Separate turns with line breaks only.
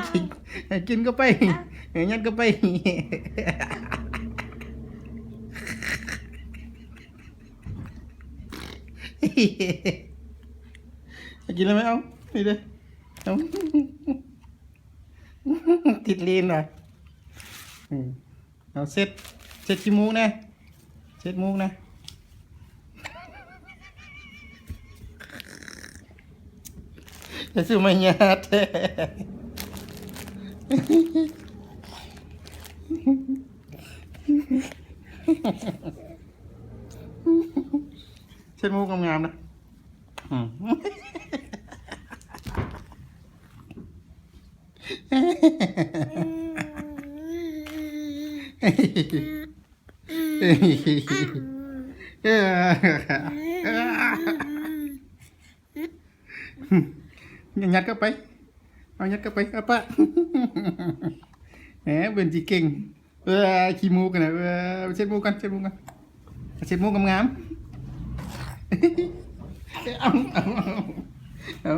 กินกินก็ไปยัดก็ไปกินแล้วไหมเอานี่เลยเอาติดลีนอ่ะเอาเซ็ตขี้มูกนะเซ็ตมูกนะจะซื้อมาหยาดเช็ดมูกงามๆนะยัดก็ไปเอายัดก็ไปเอาปะแหมเป็นจีเก่งขี้มูกันนะเช็ดมูกันเช็ดมูกันเช็ดมูกงามๆเอา